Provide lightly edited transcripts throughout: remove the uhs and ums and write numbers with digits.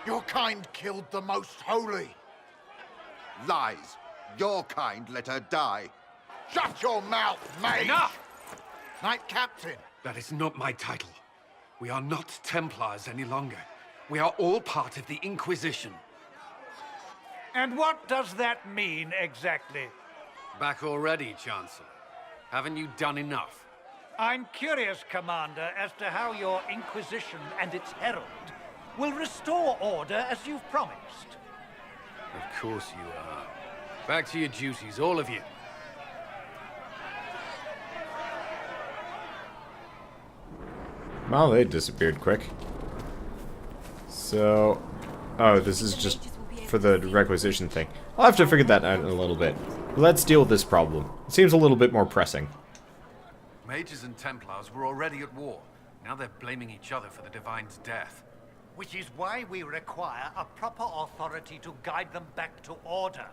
Your kind killed the most holy. Lies. Your kind let her die. Shut your mouth, mage! Enough! Knight Captain. That is not my title. We are not Templars any longer. We are all part of the Inquisition. And what does that mean, exactly? Back already, Chancellor. Haven't you done enough? I'm curious, Commander, as to how your Inquisition and its herald will restore order as you've promised. Of course you are. Back to your duties, all of you. Well, they disappeared quick. So... Oh, this is just for the requisition thing. I'll have to figure that out in a little bit. Let's deal with this problem. It seems a little bit more pressing. Mages and Templars were already at war. Now they're blaming each other for the Divine's death. Which is why we require a proper authority to guide them back to order.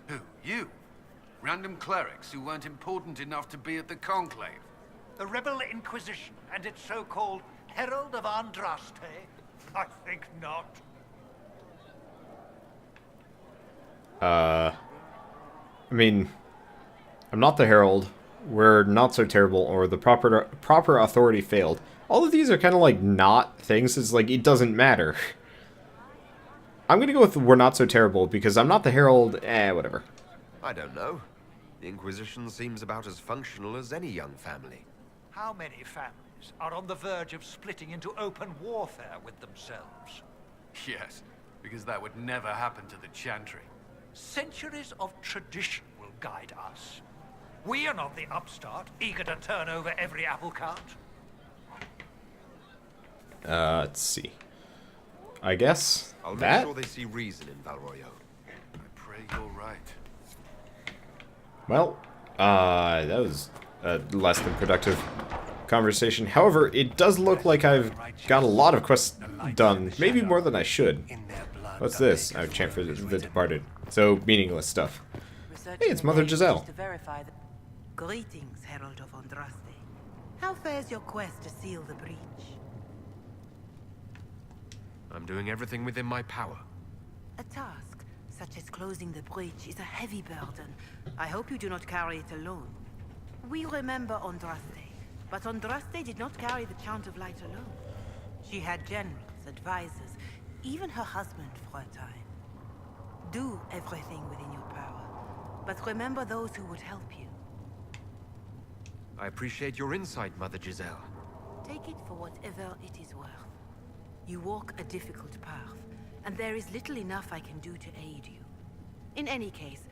Who? You? Random clerics who weren't important enough to be at the Conclave? The Rebel Inquisition and its so-called Herald of Andraste? I think not. I mean, I'm not the Herald. We're not so terrible, or the proper authority failed. All of these are kind of like not things. It's like it doesn't matter. I'm gonna go with we're not so terrible because I'm not the Herald. Whatever. I don't know. The Inquisition seems about as functional as any young family. How many families are on the verge of splitting into open warfare with themselves? Yes, because that would never happen to the Chantry. Centuries of tradition will guide us. We are not the upstart, eager to turn over every apple cart. Let's see. I guess I'll that. make sure they see reason in Valroyo. I pray you're right. Well, that was a less than productive conversation. However, it does look like I've got a lot of quests done, maybe more than I should. What's this? I chant for the departed. So, meaningless stuff. Hey, it's Mother Giselle. Greetings, Herald of Andraste. How fares your quest to seal the breach? I'm doing everything within my power. A task, such as closing the breach, is a heavy burden. I hope you do not carry it alone. We remember Andraste, but Andraste did not carry the Chant of Light alone. She had generals, advisors, even her husband for a time. Do everything within your power, but remember those who would help you. I appreciate your insight, Mother Giselle. Take it for whatever it is worth. You walk a difficult path, and there is little enough I can do to aid you. In any case,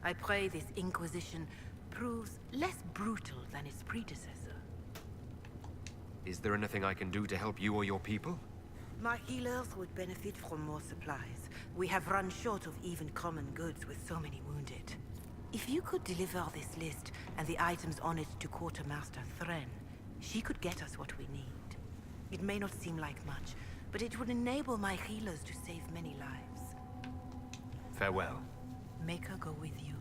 I pray this Inquisition proves less brutal than its predecessor. Is there anything I can do to help you or your people? My healers would benefit from more supplies. We have run short of even common goods with so many wounded. If you could deliver this list and the items on it to Quartermaster Thren, she could get us what we need. It may not seem like much, but it would enable my healers to save many lives. Farewell. Make her go with you.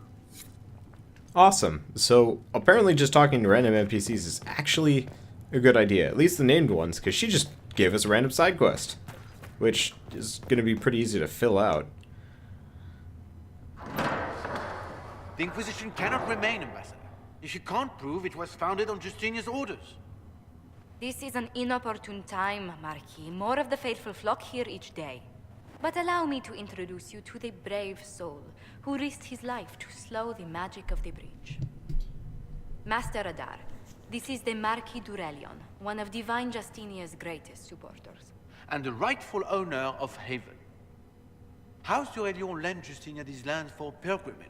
Awesome. So, apparently just talking to random NPCs is actually a good idea. At least the named ones, because she just gave us a random side quest, which is going to be pretty easy to fill out. The Inquisition cannot remain, Ambassador, if you can't prove it was founded on Justinian's orders. This is an inopportune time, Marquis. More of the faithful flock here each day. But allow me to introduce you to the brave soul who risked his life to slow the magic of the breach. Master Adar, this is the Marquis d'Aurelion, one of Divine Justinia's greatest supporters. And the rightful owner of Haven. House d'Aurelion lent Justinia these lands for pilgrimage.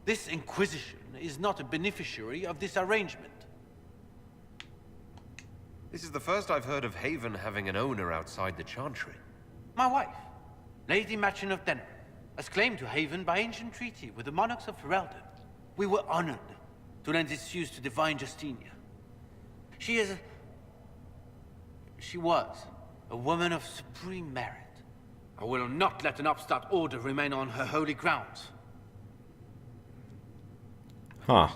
This Inquisition is not a beneficiary of this arrangement. This is the first I've heard of Haven having an owner outside the Chantry. My wife, Lady Machin of Denner, has claimed to Haven by ancient treaty with the monarchs of Ferelden. We were honored to lend its use to Divine Justinia. She was a woman of supreme merit. I will not let an upstart order remain on her holy grounds. Huh.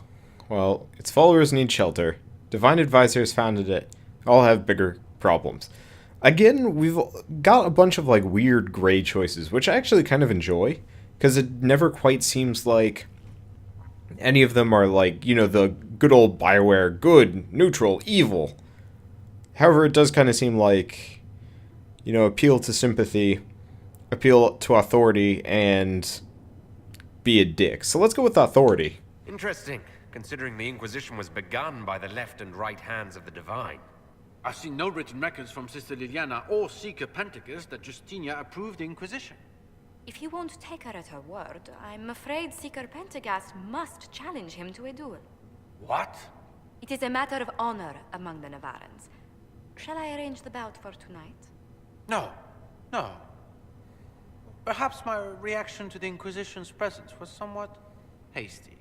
Well, its followers need shelter. Divine advisors founded it. All have bigger problems. Again, we've got a bunch of like weird gray choices, which I actually kind of enjoy, because it never quite seems like any of them are like, you know, the good old BioWare, good, neutral, evil. However, it does kind of seem like, you know, appeal to sympathy, appeal to authority, and be a dick. So let's go with authority. Interesting, considering the Inquisition was begun by the left and right hands of the Divine. I've seen no written records from Sister Liliana or Seeker Pentegas that Justinia approved the Inquisition. If you won't take her at her word, I'm afraid Seeker Pentagast must challenge him to a duel. What? It is a matter of honor among the Navarrans. Shall I arrange the bout for tonight? No. No. Perhaps my reaction to the Inquisition's presence was somewhat hasty.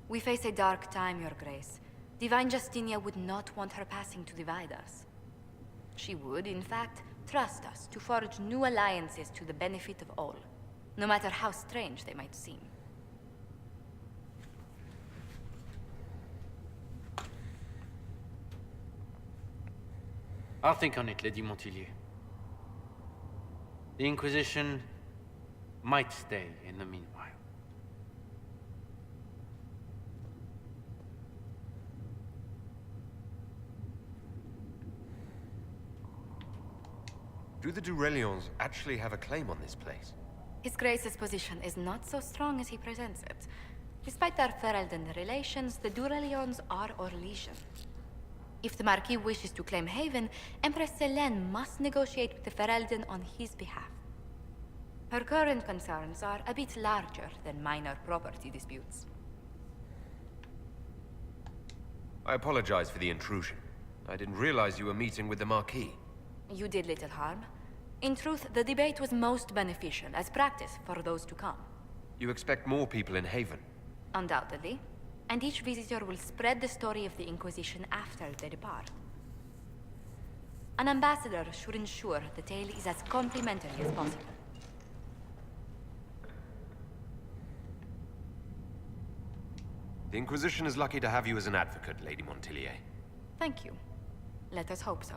We face a dark time, Your Grace. Divine Justinia would not want her passing to divide us. She would, in fact, trust us to forge new alliances to the benefit of all, no matter how strange they might seem. I'll think on it, Lady Montilyet. The Inquisition might stay in the meanwhile. Do the Durelions actually have a claim on this place? His Grace's position is not so strong as he presents it. Despite their Ferelden relations, the Durelions are Orlesian. If the Marquis wishes to claim Haven, Empress Selene must negotiate with the Ferelden on his behalf. Her current concerns are a bit larger than minor property disputes. I apologize for the intrusion. I didn't realize you were meeting with the Marquis. You did little harm. In truth, the debate was most beneficial as practice for those to come. You expect more people in Haven? Undoubtedly. And each visitor will spread the story of the Inquisition after they depart. An ambassador should ensure the tale is as complimentary as possible. The Inquisition is lucky to have you as an advocate, Lady Montilyet. Thank you. Let us hope so.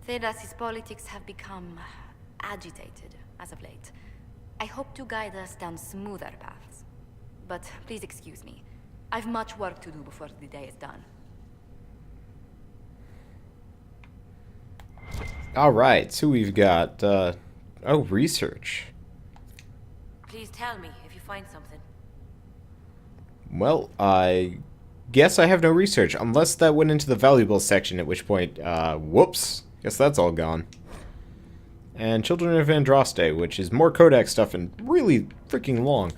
Thedas' politics have become agitated as of late. I hope to guide us down smoother paths. But please excuse me. I've much work to do before the day is done. Alright, so we've got, research. Please tell me if you find something. Well, I guess I have no research, unless that went into the valuables section, at which point, whoops. Guess that's all gone. And Children of Andraste, which is more Codex stuff and really freaking long.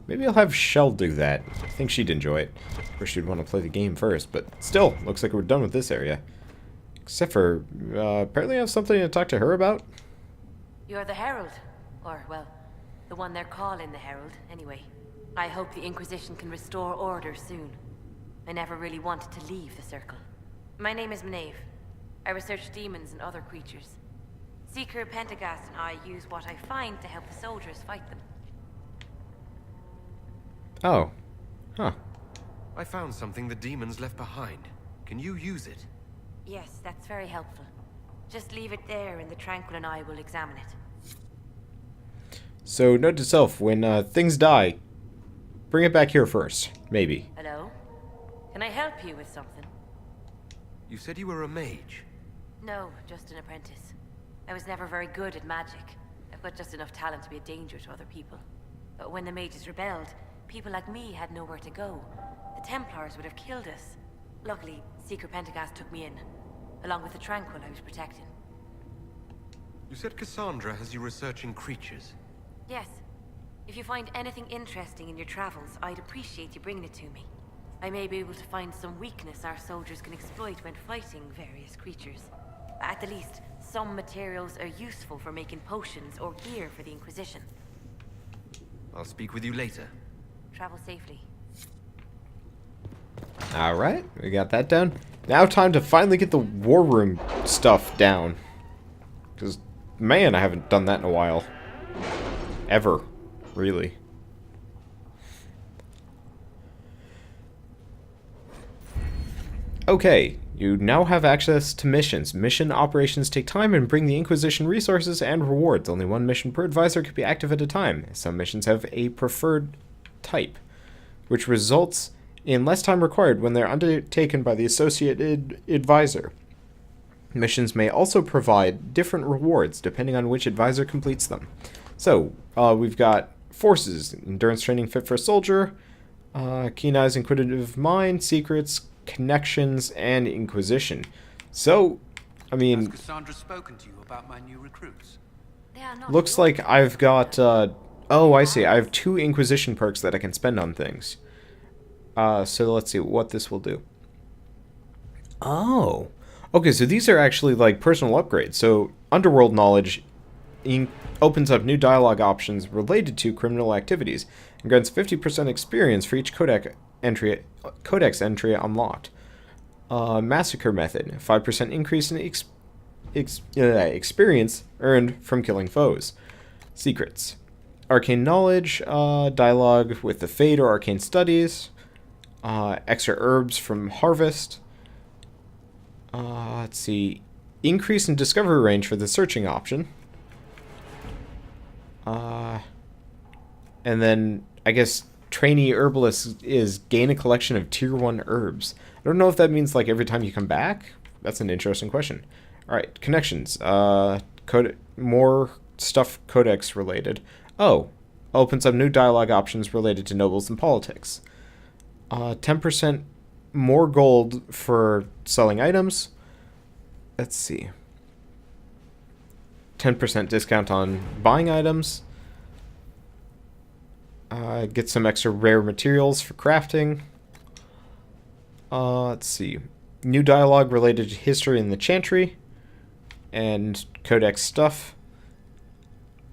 Maybe I'll have Shell do that. I think she'd enjoy it. Of course, she'd want to play the game first, but still, looks like we're done with this area. Except for, apparently I have something to talk to her about. You're the Herald. Or, well, the one they're calling the Herald, anyway. I hope the Inquisition can restore order soon. I never really wanted to leave the Circle. My name is Maeve. I research demons and other creatures. Seeker Pentagast and I use what I find to help the soldiers fight them. Oh. Huh. I found something the demons left behind. Can you use it? Yes, that's very helpful. Just leave it there and the Tranquil and I will examine it. So, note to self, when things die, bring it back here first. Maybe. Hello? Can I help you with something? You said you were a mage. No, just an apprentice. I was never very good at magic. I've got just enough talent to be a danger to other people. But when the mages rebelled, people like me had nowhere to go. The Templars would have killed us. Luckily, Seeker Pentagast took me in, along with the Tranquil I was protecting. You said Cassandra has you researching creatures. Yes. If you find anything interesting in your travels, I'd appreciate you bringing it to me. I may be able to find some weakness our soldiers can exploit when fighting various creatures. At the least, some materials are useful for making potions or gear for the Inquisition. I'll speak with you later. Travel safely. Alright, we got that done. Now time to finally get the war room stuff down. Because, man, I haven't done that in a while. Ever. Really. Okay, You now have access to missions. Mission operations take time and bring the Inquisition resources and rewards. Only one mission per advisor can be active at a time. Some missions have a preferred type, which results in less time required when they're undertaken by the associated advisor. Missions may also provide different rewards depending on which advisor completes them. So, we've got forces, endurance training fit for a soldier, keen eyes, inquisitive mind, secrets, connections, and Inquisition. So, I mean, Has Cassandra spoken to you about my new recruits? looks like I've got, oh, I see. I have 2 Inquisition perks that I can spend on things. So let's see what this will do. Oh. Okay, so these are actually, like, personal upgrades. So, Underworld Knowledge opens up new dialogue options related to criminal activities and grants 50% experience for each codex entry unlocked. Massacre Method, 5% increase in experience earned from killing foes. Secrets. Arcane Knowledge, dialogue with the Fade or Arcane Studies, extra herbs from Harvest. Let's see. Increase in discovery range for the searching option. And then, I guess, Trainee Herbalist is gain a collection of Tier 1 herbs. I don't know if that means, like, every time you come back. That's an interesting question. Alright, connections. More stuff Codex related. Oh, opens up new dialogue options related to nobles and politics. 10% more gold for selling items. Let's see. 10% discount on buying items. Get some extra rare materials for crafting. Let's see. New dialogue related to history in the Chantry. And Codex stuff.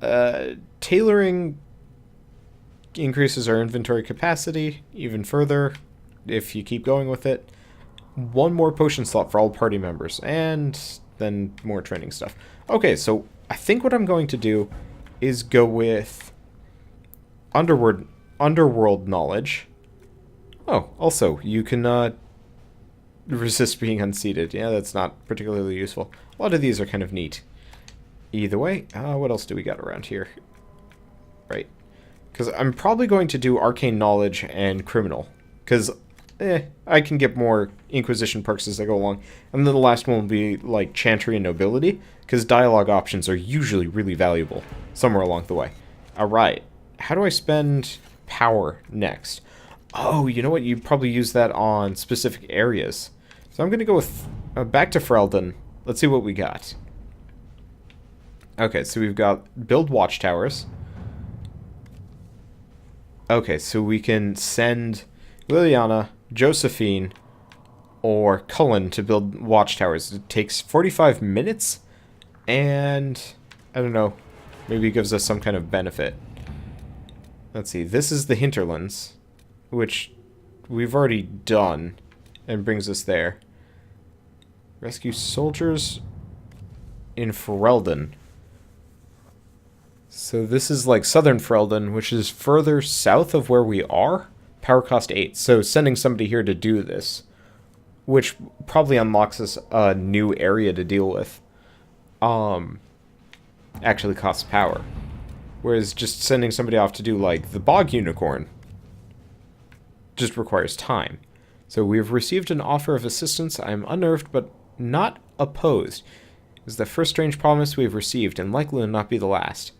Tailoring increases our inventory capacity even further if you keep going with it. 1 more potion slot for all party members. And then more training stuff. Okay, so I think what I'm going to do is go with Underworld Knowledge. Oh, also, you can resist being unseated. Yeah, that's not particularly useful. A lot of these are kind of neat. Either way, what else do we got around here? Right. Because I'm probably going to do Arcane Knowledge and Criminal. Because, I can get more Inquisition perks as I go along. And then the last one will be, like, Chantry and Nobility. Because dialogue options are usually really valuable somewhere along the way. Alright. How do I spend power next? Oh, you know what? You probably use that on specific areas. So I'm going to go with back to Ferelden. Let's see what we got. Okay, so we've got build watchtowers. Okay, so we can send Liliana, Josephine, or Cullen to build watchtowers. It takes 45 minutes, and I don't know, maybe it gives us some kind of benefit. Let's see, this is the Hinterlands, which we've already done, and brings us there. Rescue soldiers in Ferelden. So this is like southern Ferelden, which is further south of where we are. Power cost 8. So sending somebody here to do this, which probably unlocks us a new area to deal with, actually costs power. Whereas just sending somebody off to do, like, the Bog Unicorn just requires time. So we have received an offer of assistance. I am unnerved, but not opposed. It is the first strange promise we have received, and likely will not be the last.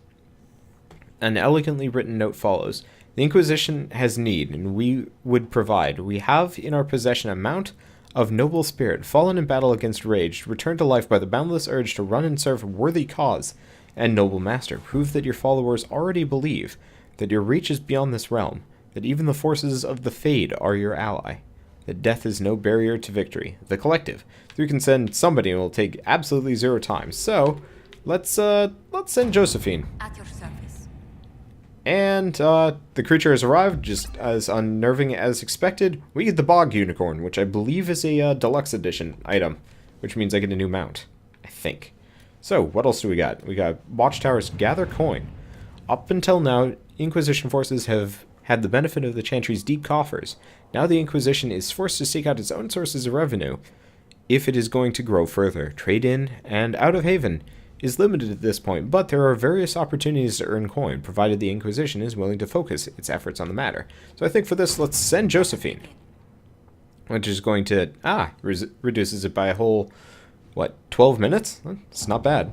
An elegantly written note follows. The Inquisition has need, and we would provide. We have in our possession a mount of noble spirit, fallen in battle against rage, returned to life by the boundless urge to run and serve a worthy cause. And noble master, prove that your followers already believe that your reach is beyond this realm, that even the forces of the Fade are your ally, that death is no barrier to victory. The Collective. We can send somebody and it will take absolutely 0 time. So, let's send Josephine. At your service. And the creature has arrived, just as unnerving as expected. We get the Bog Unicorn, which I believe is a deluxe edition item, which means I get a new mount, I think. So, what else do we got? We got Watchtowers gather coin. Up until now, Inquisition forces have had the benefit of the Chantry's deep coffers. Now the Inquisition is forced to seek out its own sources of revenue. if it is going to grow further. Trade in and out of Haven is limited at this point, but there are various opportunities to earn coin, provided the Inquisition is willing to focus its efforts on the matter. So I think for this, let's send Josephine, which is going to, reduces it by a whole, 12 minutes? It's not bad.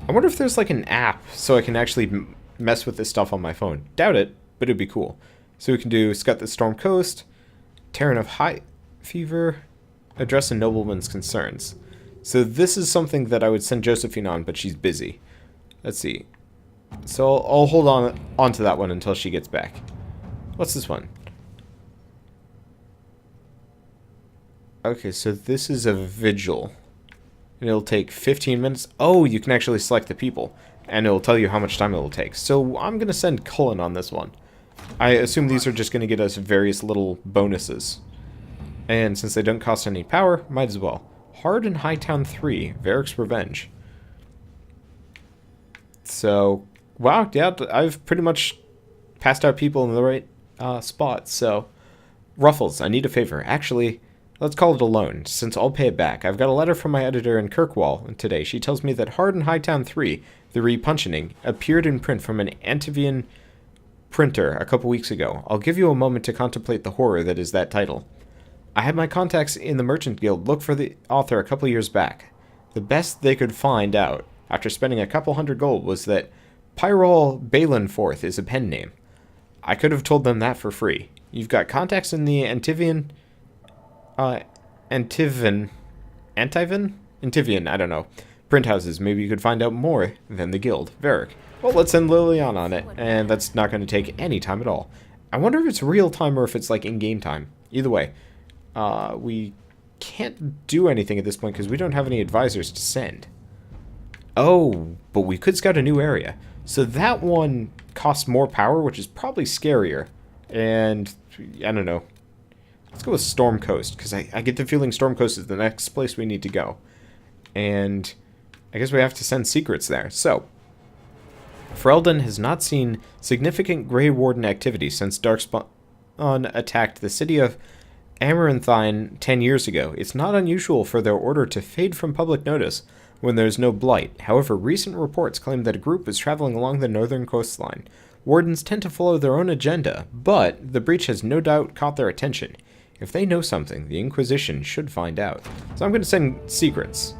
I wonder if there's like an app so I can actually mess with this stuff on my phone. Doubt it, but it'd be cool. So we can do Scout the Storm Coast, Terran of High Fever, Address a Nobleman's Concerns. So this is something that I would send Josephine on, but she's busy. Let's see. So I'll hold on to that one until she gets back. What's this one? Okay, so this is a vigil. And it'll take 15 minutes. Oh, you can actually select the people. And it'll tell you how much time it will take. So I'm going to send Cullen on this one. I assume these are just going to get us various little bonuses. And since they don't cost any power, might as well. Hard in Hightown 3, Varric's Revenge. So, wow, yeah, I've pretty much passed out people in the right spot. So, Ruffles, I need a favor. Actually, let's call it a loan, since I'll pay it back. I've got a letter from my editor in Kirkwall today. She tells me that Hard in Hightown 3, the repuncheoning, appeared in print from an Antivian printer a couple weeks ago. I'll give you a moment to contemplate the horror that is that title. I had my contacts in the Merchant Guild look for the author a couple years back. The best they could find out, after spending a couple hundred gold, was that Pyrrol Balinforth is a pen name. I could have told them that for free. You've got contacts in the Antivian, I don't know, print houses. Maybe you could find out more than the guild. Varric. Well, let's send Liliana on it, and that's not going to take any time at all. I wonder if it's real time or if it's like in-game time. Either way, we can't do anything at this point because we don't have any advisors to send. Oh, but we could scout a new area. So that one costs more power, which is probably scarier. And, I don't know. Let's go with Storm Coast, because I get the feeling Storm Coast is the next place we need to go. And I guess we have to send secrets there. So, Ferelden has not seen significant Grey Warden activity since Darkspawn attacked the city of Amaranthine 10 years ago. It's not unusual for their order to fade from public notice when there's no blight. However, recent reports claim that a group is traveling along the northern coastline. Wardens tend to follow their own agenda, but the breach has no doubt caught their attention. If they know something, the Inquisition should find out. So I'm going to send secrets.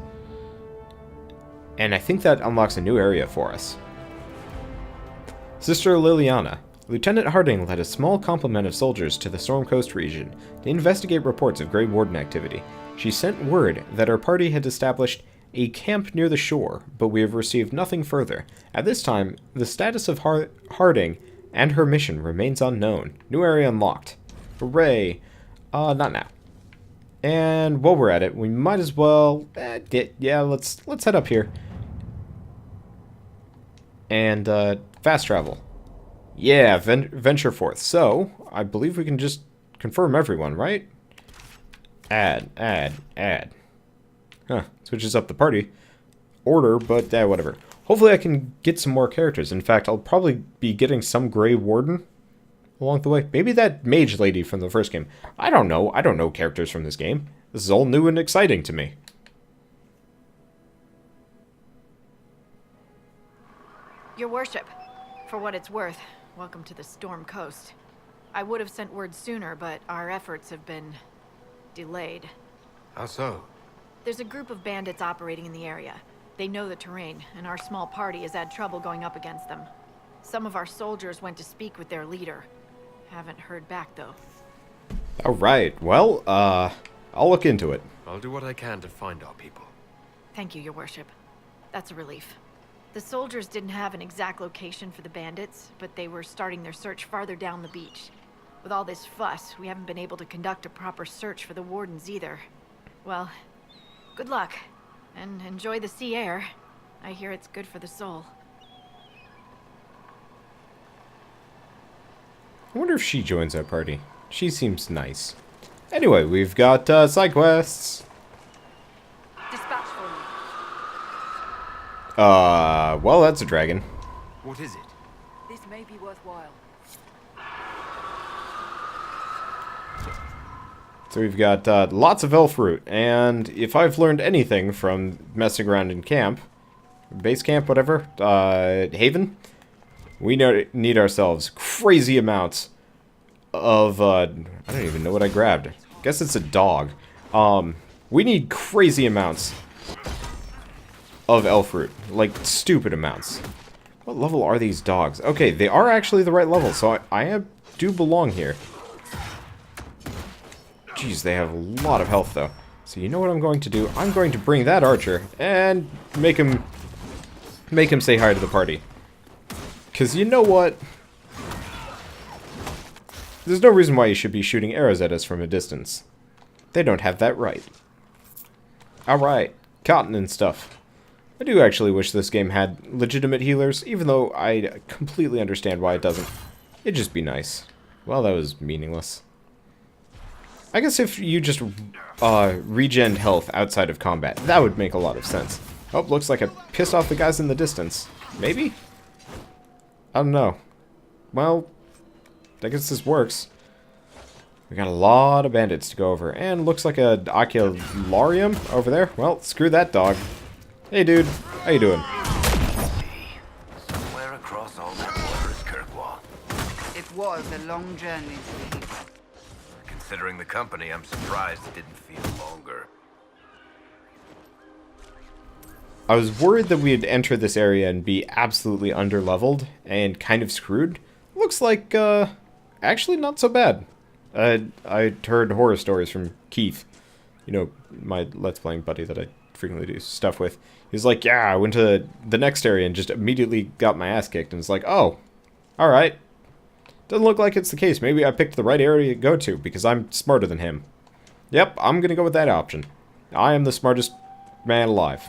And I think that unlocks a new area for us. Sister Liliana. Lieutenant Harding led a small complement of soldiers to the Storm Coast region to investigate reports of Grey Warden activity. She sent word that our party had established a camp near the shore, but we have received nothing further. At this time, the status of Harding and her mission remains unknown. New area unlocked. Hooray! Not now. And while we're at it, we might as well... let's head up here. And, fast travel. Yeah, venture forth. So, I believe we can just confirm everyone, right? Add. Huh, switches up the party order, but whatever. Hopefully I can get some more characters. In fact, I'll probably be getting some Grey Warden along the way. Maybe that mage lady from the first game. I don't know. I don't know characters from this game. This is all new and exciting to me. Your worship, for what it's worth, welcome to the Storm Coast. I would have sent word sooner, but our efforts have been delayed. How so? There's a group of bandits operating in the area. They know the terrain, and our small party has had trouble going up against them. Some of our soldiers went to speak with their leader. Haven't heard back, though. Alright, well, I'll look into it. I'll do what I can to find our people. Thank you, your worship. That's a relief. The soldiers didn't have an exact location for the bandits, but they were starting their search farther down the beach. With all this fuss, we haven't been able to conduct a proper search for the wardens either. Well, good luck, and enjoy the sea air. I hear it's good for the soul. I wonder if she joins our party. She seems nice. Anyway, we've got side quests. Dispatch for me. Well, that's a dragon. What is it? This may be worthwhile. So we've got lots of elf root, and if I've learned anything from messing around in camp, base camp, whatever, Haven, we need ourselves crazy amounts of, I don't even know what I grabbed. Guess it's a dog. We need crazy amounts of elf root, like stupid amounts. What level are these dogs? Okay, they are actually the right level, so I do belong here. Jeez, they have a lot of health, though. So you know what I'm going to do? I'm going to bring that archer and make him say hi to the party. Because you know what? There's no reason why you should be shooting arrows at us from a distance. They don't have that right. Alright, cotton and stuff. I do actually wish this game had legitimate healers, even though I completely understand why it doesn't. It'd just be nice. Well, that was meaningless. I guess if you just regen health outside of combat, that would make a lot of sense. Oh, looks like I pissed off the guys in the distance. Maybe? I don't know. Well, I guess this works. We got a lot of bandits to go over, and looks like a Ocularium over there. Well, screw that dog. Hey, dude. How you doing? Somewhere across all that water is Kirkwall. It was a long journey to the Considering the company, I'm surprised it didn't feel longer. I was worried that we'd enter this area and be absolutely underleveled and kind of screwed. Looks like, actually not so bad. I heard horror stories from Keith. You know, my Let's Playing buddy that I frequently do stuff with. He's like, yeah, I went to the next area and just immediately got my ass kicked. And it's like, oh, alright. Doesn't look like it's the case. Maybe I picked the right area to go to because I'm smarter than him. Yep, I'm gonna go with that option. I am the smartest man alive.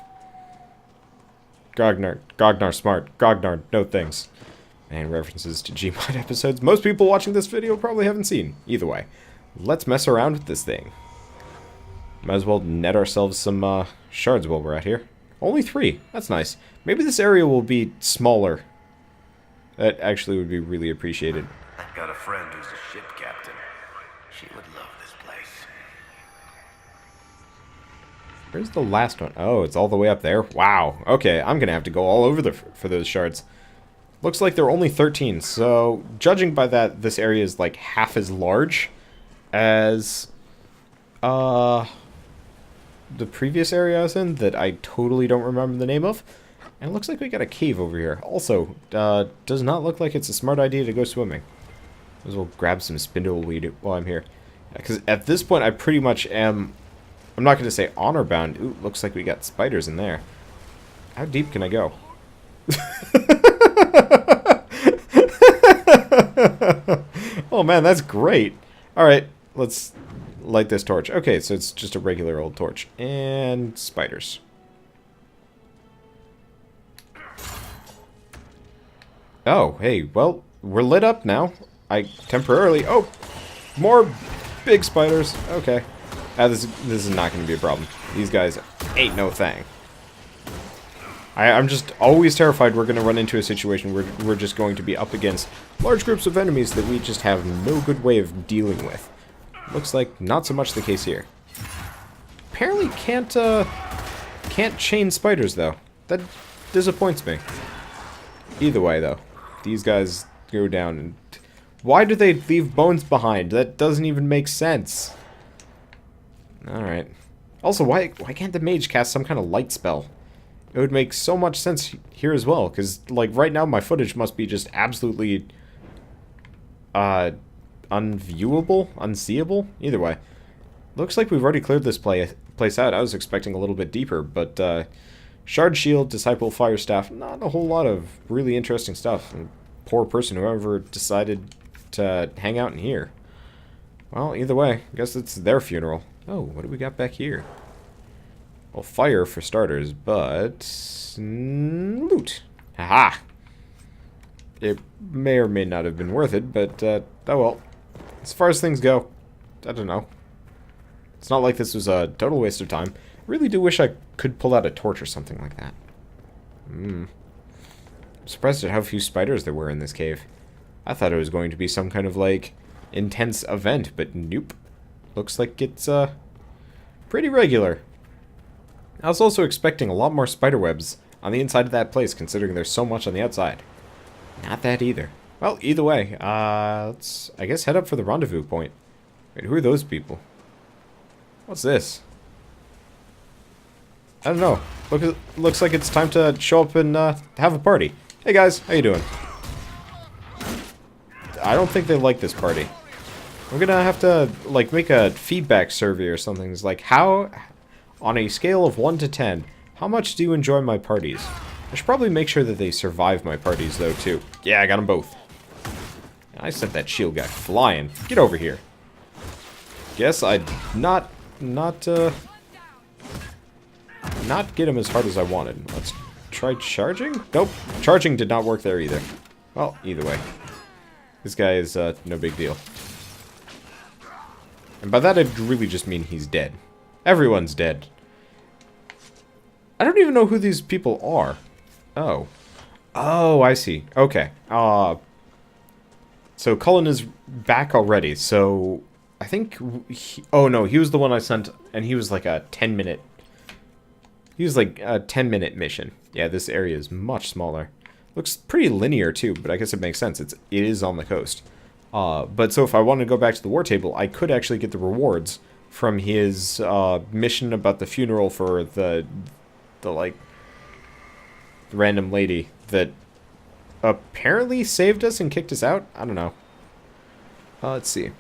Gognar smart. Gognar know things. And references to Gmod episodes most people watching this video probably haven't seen. Either way, let's mess around with this thing. Might as well net ourselves some shards while we're out here. Only 3. That's nice. Maybe this area will be smaller. That actually would be really appreciated. I've got a friend who's a ship captain. She would love this place. Where's the last one? Oh, it's all the way up there. Wow. Okay, I'm gonna have to go all over for those shards. Looks like there are only 13, so judging by that, this area is like half as large as the previous area I was in that I totally don't remember the name of. And it looks like we got a cave over here. Also, does not look like it's a smart idea to go swimming. Might as well grab some spindleweed while I'm here. Because at this point, I pretty much am, I'm not going to say honor bound. Ooh, looks like we got spiders in there. How deep can I go? Oh man, that's great. Alright, let's light this torch. Okay, so it's just a regular old torch. And spiders. Oh, hey, well, we're lit up now. I temporarily... Oh! More big spiders. Okay. This is not going to be a problem. These guys ain't no thing. I'm just always terrified we're going to run into a situation where we're just going to be up against large groups of enemies that we just have no good way of dealing with. Looks like not so much the case here. Apparently can't chain spiders, though. That disappoints me. Either way, though, these guys go down. And why do they leave bones behind? That doesn't even make sense. Alright. Also, why can't the mage cast some kind of light spell? It would make so much sense here as well, because, like, right now my footage must be just absolutely, unviewable? Unseeable? Either way. Looks like we've already cleared this place out. I was expecting a little bit deeper, but, Shard Shield, Disciple Fire Staff, not a whole lot of really interesting stuff. And poor person whoever decided to hang out in here. Well, either way, I guess it's their funeral. Oh, what do we got back here? Well, fire for starters, but loot. Haha. It may or may not have been worth it, but oh well. As far as things go, I don't know. It's not like this was a total waste of time. I really do wish I could pull out a torch or something like that. I'm surprised at how few spiders there were in this cave. I thought it was going to be some kind of, like, intense event, but nope. looks like it's pretty regular. I was also expecting a lot more spiderwebs on the inside of that place, considering there's so much on the outside. Not that either. Well, either way, let's, I guess, head up for the rendezvous point. Wait, who are those people? What's this? I don't know. Looks like it's time to show up and have a party. Hey guys, how you doing? I don't think they like this party. We're gonna have to, like, make a feedback survey or something. It's like, how, on a scale of 1 to 10, how much do you enjoy my parties? I should probably make sure that they survive my parties, though, too. Yeah, I got them both. I sent that shield guy flying. Get over here. Guess I'd not get him as hard as I wanted. Let's try charging? Nope. Charging did not work there either. Well, either way. This guy is no big deal. And by that, I'd really just mean he's dead. Everyone's dead. I don't even know who these people are. Oh. Oh, I see. Okay. So Cullen is back already, so I think oh no, he was the one I sent, and he was like a 10-minute. He was like a 10-minute mission. Yeah, this area is much smaller. Looks pretty linear too, but I guess it makes sense. It is on the coast. But so if I want to go back to the war table, I could actually get the rewards from his mission about the funeral for the like random lady that apparently saved us and kicked us out. I don't know. Let's see.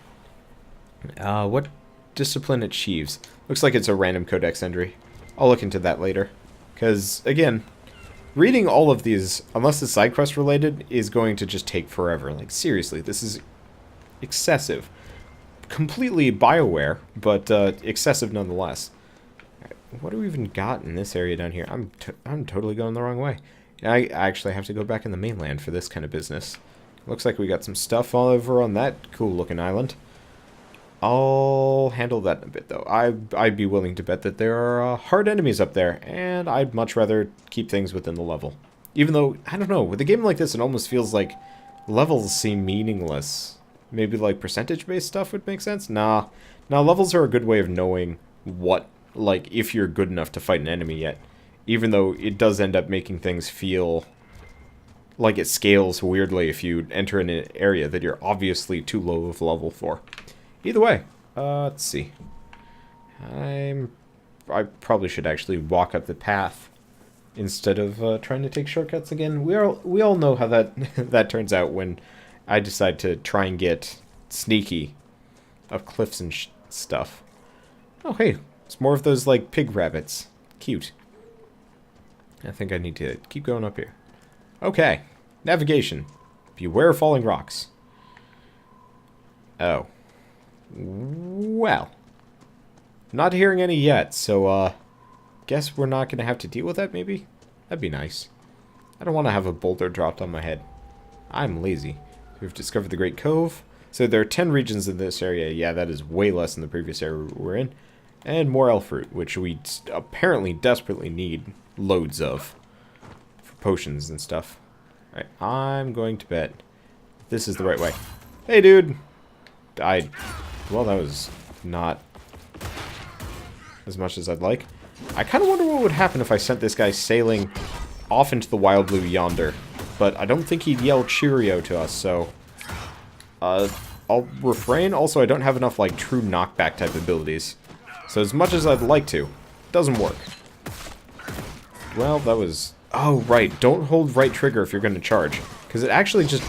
What discipline achieves? Looks like it's a random codex entry. I'll look into that later. Because, again, reading all of these, unless it's side quest related, is going to just take forever. Like, seriously, this is excessive. Completely BioWare, but excessive nonetheless. What do we even got in this area down here? I'm totally going the wrong way. I actually have to go back in the mainland for this kind of business. Looks like we got some stuff all over on that cool-looking island. I'll handle that in a bit, though. I'd be willing to bet that there are hard enemies up there, and I'd much rather keep things within the level. Even though, I don't know, with a game like this, it almost feels like levels seem meaningless. Maybe, like, percentage-based stuff would make sense? Nah. Now, levels are a good way of knowing what, like, if you're good enough to fight an enemy yet. Even though it does end up making things feel like it scales weirdly if you enter in an area that you're obviously too low of level for. Either way, let's see. I probably should actually walk up the path instead of trying to take shortcuts again. We all know how that that turns out when I decide to try and get sneaky up cliffs and stuff. Oh hey, it's more of those like pig rabbits. Cute. I think I need to keep going up here. Okay, navigation. Beware falling rocks. Oh. Well. Not hearing any yet, so, guess we're not going to have to deal with that, maybe? That'd be nice. I don't want to have a boulder dropped on my head. I'm lazy. We've discovered the Great Cove. So there are 10 regions in this area. Yeah, that is way less than the previous area we're in. And more elf fruit, which we apparently desperately need loads of. For potions and stuff. Alright, I'm going to bet this is the right way. Hey, dude! Well, that was not as much as I'd like. I kind of wonder what would happen if I sent this guy sailing off into the wild blue yonder. But I don't think he'd yell Cheerio to us, so I'll refrain. Also, I don't have enough, like, true knockback type abilities. So as much as I'd like to, it doesn't work. Well, that was... Oh, right. Don't hold right trigger if you're going to charge. Because it actually just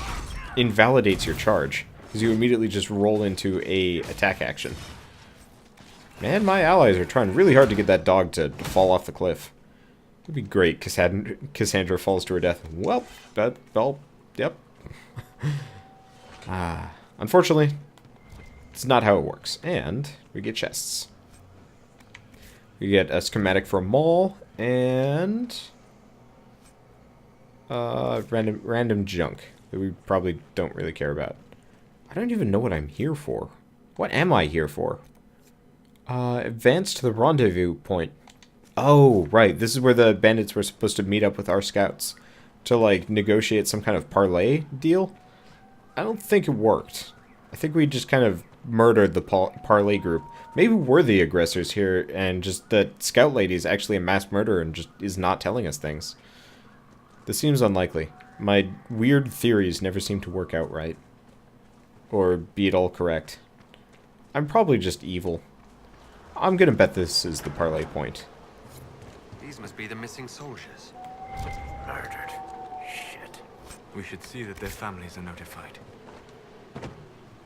invalidates your charge. Because you immediately just roll into a attack action. Man, my allies are trying really hard to get that dog to fall off the cliff. It'd be great. Cassandra falls to her death. Well, yep. Unfortunately, it's not how it works. And we get chests. We get a schematic for a mall and random junk that we probably don't really care about. I don't even know what I'm here for. What am I here for? Advance to the rendezvous point. Oh, right. This is where the bandits were supposed to meet up with our scouts to, like, negotiate some kind of parlay deal. I don't think it worked. I think we just kind of murdered the parlay group Maybe we're the aggressors here, and just the scout lady is actually a mass murderer and just is not telling us things. This seems unlikely. My weird theories never seem to work out right. Or be at all correct. I'm probably just evil. I'm gonna bet this is the parlay point. These must be the missing soldiers. Murdered. Shit. We should see that their families are notified.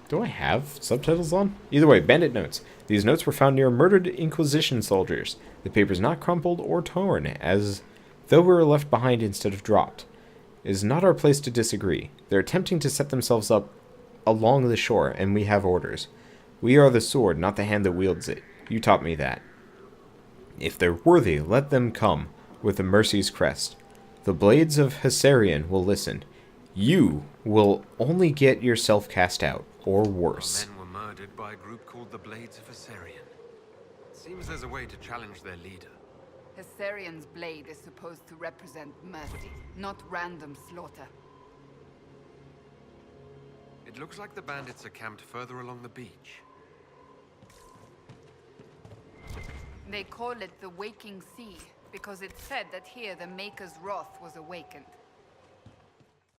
Do I have subtitles on? Either way, bandit notes. These notes were found near murdered Inquisition soldiers. The paper's not crumpled or torn, as though we were left behind instead of dropped. It is not our place to disagree. They're attempting to set themselves up along the shore, and we have orders. We are the sword, not the hand that wields it. You taught me that. If they're worthy, let them come, with the Mercy's crest. The blades of Hessarian will listen. You will only get yourself cast out, or worse. Our men were murdered by a group called the Blades of Hessarian. Seems there's a way to challenge their leader. Hessarian's blade is supposed to represent mercy, not random slaughter. It looks like the bandits are camped further along the beach. They call it the Waking Sea, because it's said that here the Maker's wrath was awakened.